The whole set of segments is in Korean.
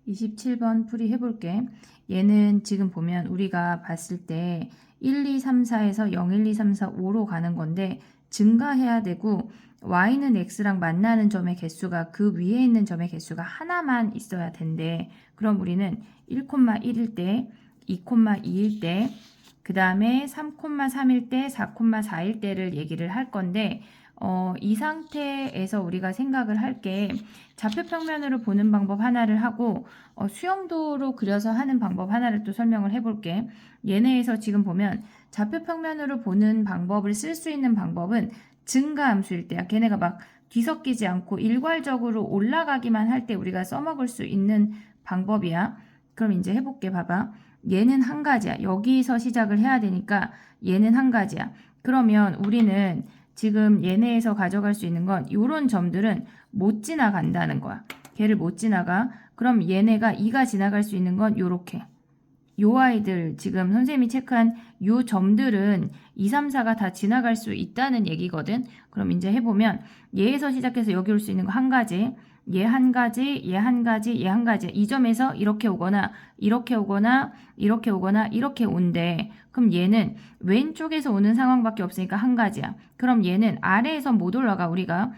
27번 풀이 해볼게. 얘는 지금 보면 우리가 봤을 때 1, 2, 3, 4에서 0, 1, 2, 3, 4, 5로 가는 건데 증가해야 되고 y는 x랑 만나는 점의 개수가 그 위에 있는 점의 개수가 하나만 있어야 된대. 그럼 우리는 1,1일 때, 2,2일 때, 그 다음에 3,3일 때, 4,4일 때를 얘기를 할 건데 이 상태에서 우리가 생각을 할 게 좌표평면으로 보는 방법 하나를 하고 수영도로 그려서 하는 방법 하나를 또 설명을 해볼게. 얘네에서 지금 보면 좌표평면으로 보는 방법을 쓸 수 있는 방법은 증가함수일 때야. 걔네가 막 뒤섞이지 않고 일괄적으로 올라가기만 할 때 우리가 써먹을 수 있는 방법이야. 그럼 이제 해볼게. 봐봐. 얘는 한 가지야. 여기서 시작을 해야 되니까 얘는 한 가지야. 그러면 우리는 지금 얘네에서 가져갈 수 있는 건 이런 점들은 못 지나간다는 거야. 걔를 못 지나가. 그럼 얘네가 2가 지나갈 수 있는 건 요렇게. 요 아이들 지금 선생님이 체크한 요 점들은 2, 3, 4가 다 지나갈 수 있다는 얘기거든. 그럼 이제 해보면 얘에서 시작해서 여기 올 수 있는 거 한 가지, 얘 한 가지, 얘 한 가지, 얘 한 가지. 이 점에서 이렇게 오거나 이렇게 오거나 이렇게 오거나 이렇게 온대. 그럼 얘는 왼쪽에서 오는 상황밖에 없으니까 한 가지야. 그럼 얘는 아래에서 못 올라가. 우리가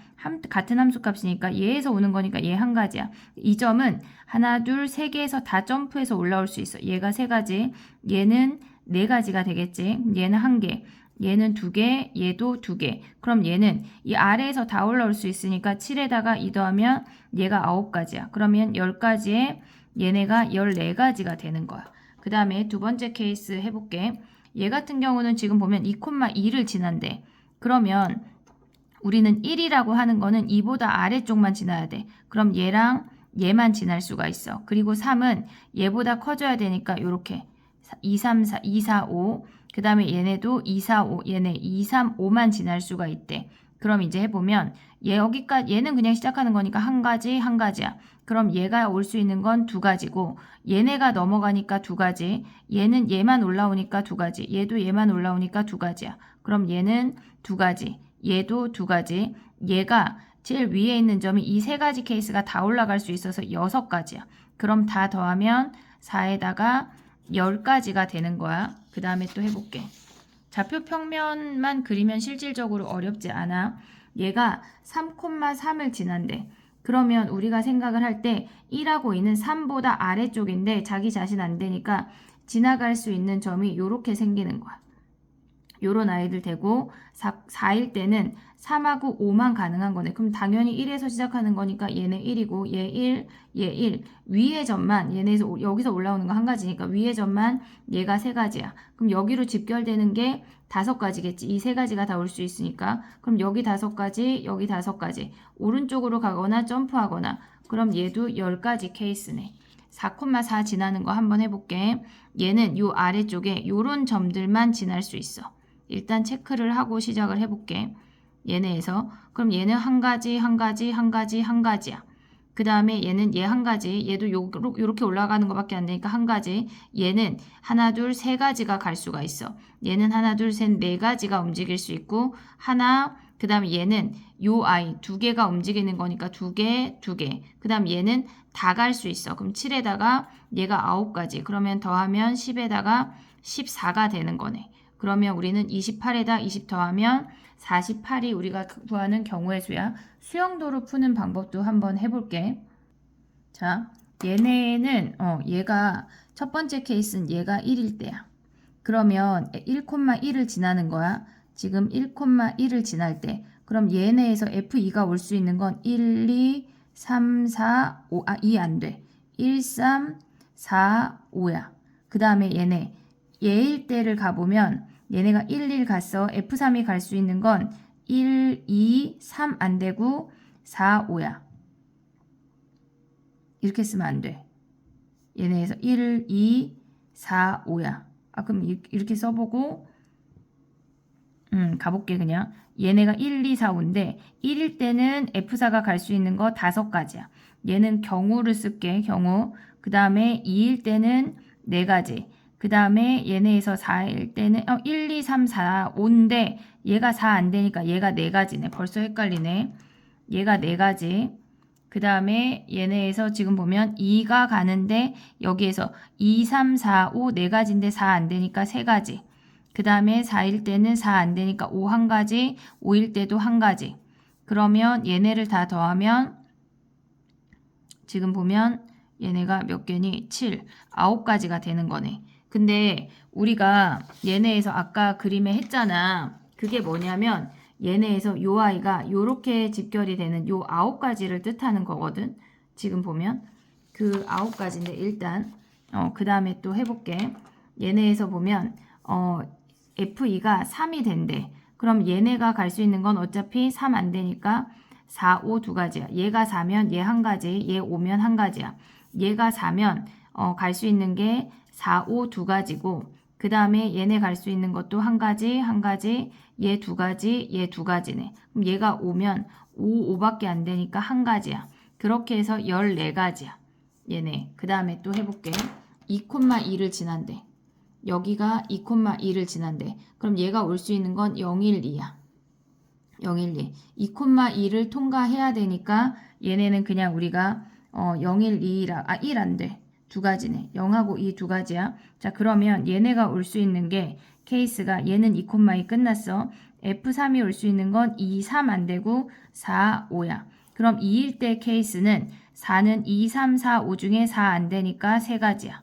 같은 함수값이니까 얘에서 오는 거니까 얘 한 가지야. 이 점은 하나, 둘, 세 개에서 다 점프해서 올라올 수 있어. 얘가 세 가지, 얘는 네 가지가 되겠지. 얘는 한 개, 얘는 두 개, 얘도 두 개. 그럼 얘는 이 아래에서 다 올라올 수 있으니까 7에다가 2 더하면 얘가 9가지야. 그러면 10가지에 얘네가 14가지가 되는 거야. 그 다음에 두 번째 케이스 해볼게. 얘 같은 경우는 지금 보면 2,2를 지난대. 그러면 우리는 1이라고 하는 거는 2보다 아래쪽만 지나야 돼. 그럼 얘랑 얘만 지날 수가 있어. 그리고 3은 얘보다 커져야 되니까 이렇게 2, 3, 4, 2, 4, 5. 그 다음에 얘네도 2, 4, 5, 얘네 2, 3, 5만 지날 수가 있대. 그럼 이제 해보면 여기까지 얘는 그냥 시작하는 거니까 한 가지 한 가지야. 그럼 얘가 올 수 있는 건 두 가지고 얘네가 넘어가니까 두 가지. 얘는 얘만 올라오니까 두 가지. 얘도 얘만 올라오니까 두 가지야. 그럼 얘는 두 가지. 얘도 두 가지. 얘가 제일 위에 있는 점이 이 세 가지 케이스가 다 올라갈 수 있어서 6가지야. 그럼 다 더하면 4에다가 10가지가 되는 거야. 그 다음에 또 해볼게. 좌표 평면만 그리면 실질적으로 어렵지 않아. 얘가 3,3을 지난대. 그러면 우리가 생각을 할 때 1하고 2는 3보다 아래쪽인데 자기 자신 안 되니까 지나갈 수 있는 점이 이렇게 생기는 거야. 요런 아이들 되고 4일 때는 3하고 5만 가능한 거네. 그럼 당연히 1에서 시작하는 거니까 얘네 1이고 얘 1, 얘 1. 위의 점만 얘네에서 여기서 올라오는 거 한 가지니까 위의 점만 얘가 세 가지야. 그럼 여기로 집결되는 게 5가지겠지. 이 세 가지가 다 올 수 있으니까. 그럼 여기 5가지, 여기 5가지. 오른쪽으로 가거나 점프하거나. 그럼 얘도 10가지 케이스네. 4,4 지나는 거 한번 해볼게. 얘는 요 아래쪽에 요런 점들만 지날 수 있어. 일단 체크를 하고 시작을 해볼게. 얘네에서. 그럼 얘는 한 가지, 한 가지, 한 가지, 한 가지야. 그 다음에 얘는 얘 한 가지, 얘도 요렇게 올라가는 것밖에 안 되니까 한 가지. 얘는 하나, 둘, 세 가지가 갈 수가 있어. 얘는 하나, 둘, 셋, 네 가지가 움직일 수 있고, 하나, 그 다음에 얘는 요 아이 두 개가 움직이는 거니까 두 개, 두 개. 그 다음 얘는 다 갈 수 있어. 그럼 7에다가 얘가 9가지. 그러면 더하면 10에다가 14가 되는 거네. 그러면 우리는 28에다 20 더하면 48이 우리가 구하는 경우의 수야. 수영도로 푸는 방법도 한번 해볼게. 자, 얘네는 얘가 첫 번째 케이스는 얘가 1일 때야. 그러면 1,1을 지나는 거야. 지금 1,1을 지날 때. 그럼 얘네에서 F2가 올 수 있는 건 1, 2, 3, 4, 5. 2 안 돼. 1, 3, 4, 5야. 그 다음에 얘네 얘일 때를 가보면 얘네가 1, 1 갔어. F3이 갈 수 있는 건 1, 2, 3 안 되고 4, 5야. 이렇게 쓰면 안 돼. 얘네에서 1, 2, 4, 5야. 그럼 이렇게 써보고 가볼게 그냥. 얘네가 1, 2, 4, 5인데 1일 때는 F4가 갈 수 있는 거 5가지야. 얘는 경우를 쓸게. 경우. 그 다음에 2일 때는 4가지. 그 다음에 얘네에서 4일 때는 1, 2, 3, 4, 5인데 얘가 4 안 되니까 얘가 4가지네. 벌써 헷갈리네. 얘가 4가지. 그 다음에 얘네에서 지금 보면 2가 가는데 여기에서 2, 3, 4, 5 4가지인데 4 안 되니까 3가지. 그 다음에 4일 때는 4 안 되니까 5 한 가지, 5일 때도 한 가지. 그러면 얘네를 다 더하면 지금 보면 얘네가 몇 개니? 7, 9가지가 되는 거네. 근데 우리가 얘네에서 아까 그림에 했잖아. 그게 뭐냐면 얘네에서 요 아이가 요렇게 집결이 되는 요 9가지를 뜻하는 거거든. 지금 보면 그 9가지인데 일단 그 다음에 또 해볼게. 얘네에서 보면 F2가 3이 된대. 그럼 얘네가 갈 수 있는 건 어차피 3 안 되니까 4, 5 두 가지야. 얘가 4면 얘 한 가지, 얘 5면 한 가지야. 얘가 4면 갈 수 있는 게 4, 5 두 가지고 그 다음에 얘네 갈 수 있는 것도 한 가지, 한 가지, 얘 두 가지, 얘 두 가지네. 그럼 얘가 5면 5, 5밖에 안 되니까 한 가지야. 그렇게 해서 14가지야. 얘네. 그 다음에 또 해볼게. 2,2를 지난대. 여기가 2,2를 지난대. 그럼 얘가 올 수 있는 건 012야. 012. 2,2를 통과해야 되니까 얘네는 그냥 우리가 012라 1 안 돼. 두 가지네. 0하고 2 두 가지야. 자, 그러면 얘네가 올 수 있는 게 케이스가 얘는 2,2 끝났어. F3이 올 수 있는 건 2, 3 안 되고 4, 5야. 그럼 2일 때 케이스는 4는 2, 3, 4, 5 중에 4 안 되니까 세 가지야.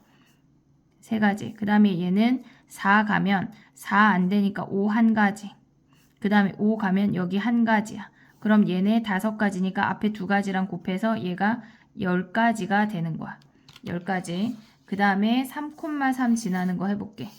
세 가지. 그 다음에 얘는 4 가면 4 안 되니까 5 한 가지. 그 다음에 5 가면 여기 한 가지야. 그럼 얘네 5가지니까 앞에 두 가지랑 곱해서 얘가 10가지가 되는 거야. 10가지. 그 다음에 3,3 지나는 거 해볼게.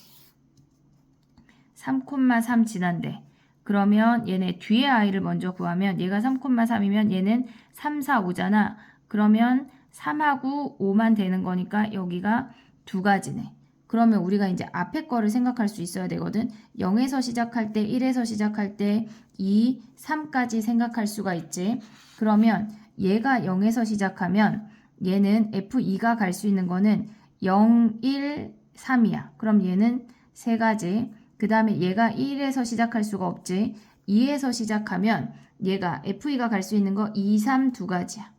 3,3 지난대. 그러면 얘네 뒤에 아이를 먼저 구하면 얘가 3,3이면 얘는 3, 4, 5잖아. 그러면 3하고 5만 되는 거니까 여기가 두 가지네. 그러면 우리가 이제 앞에 거를 생각할 수 있어야 되거든. 0에서 시작할 때, 1에서 시작할 때 2, 3까지 생각할 수가 있지. 그러면 얘가 0에서 시작하면 얘는 F2가 갈 수 있는 거는 0, 1, 3이야. 그럼 얘는 세 가지. 그 다음에 얘가 1에서 시작할 수가 없지. 2에서 시작하면 얘가 F2가 갈 수 있는 거 2, 3 두 가지야.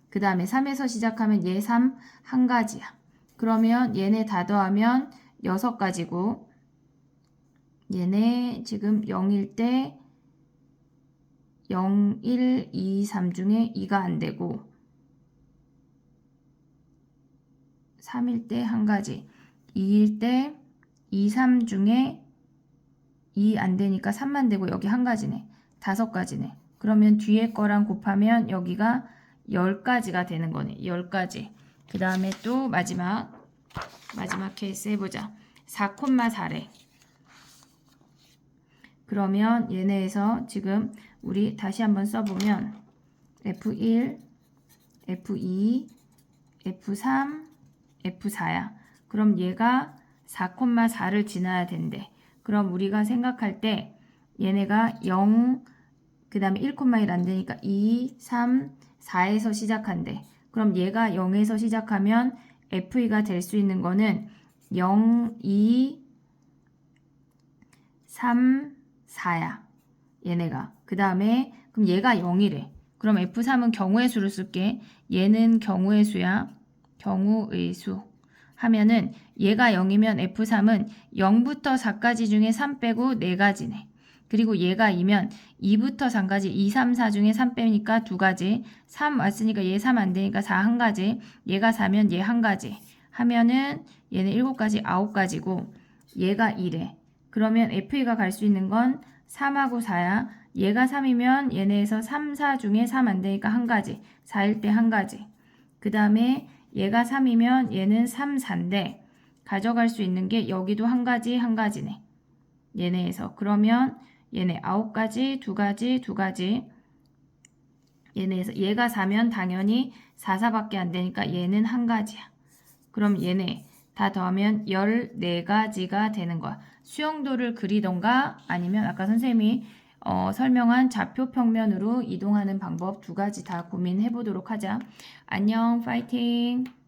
그 다음에 3에서 시작하면 얘 3 한 가지야. 그러면 얘네 다 더하면 6가지고 얘네 지금 0일 때 0, 1, 2, 3 중에 2가 안 되고 3일 때 한 가지 2일 때 2, 3 중에 2 안 되니까 3만 되고 여기 한 가지네. 5가지네. 그러면 뒤에 거랑 곱하면 여기가 10가지가 되는 거네. 10가지. 그 다음에 또 마지막 케이스 해보자. 4,4래. 그러면 얘네에서 지금 우리 다시 한번 써보면 F1, F2, F3, F4야. 그럼 얘가 4,4를 지나야 된대. 그럼 우리가 생각할 때 얘네가 0, 그 다음에 1,1 안 되니까 2, 3, 4에서 시작한대. 그럼 얘가 0에서 시작하면 F2가 될 수 있는 거는 0, 2, 3, 4야. 얘네가. 그 다음에 그럼 얘가 0이래. 그럼 F3은 경우의 수를 쓸게. 얘는 경우의 수야. 경우의 수. 하면은 얘가 0이면 F3은 0부터 4까지 중에 3 빼고 4가지네. 그리고 얘가 2면 2부터 3까지 2, 3, 4 중에 3 빼니까 2가지. 3 왔으니까 얘 3 안 되니까 4 한 가지. 얘가 4면 얘 한 가지. 하면은 얘는 7가지, 9가지고 얘가 2래. 그러면 F2가 갈 수 있는 건 3하고 4야. 얘가 3이면 얘네에서 3, 4 중에 3 안 되니까 한 가지. 4일 때 한 가지. 그 다음에 얘가 3이면 얘는 3, 4인데 가져갈 수 있는 게 여기도 한 가지, 한 가지네. 얘네에서. 그러면 얘네 9가지, 2가지, 2가지. 얘네에서 얘가 4면 당연히 4, 4밖에 안 되니까 얘는 한 가지야. 그럼 얘네 다 더하면 14가지가 되는 거야. 수용도를 그리던가 아니면 아까 선생님이 설명한 좌표 평면으로 이동하는 방법 2가지 다 고민해 보도록 하자. 안녕, 파이팅!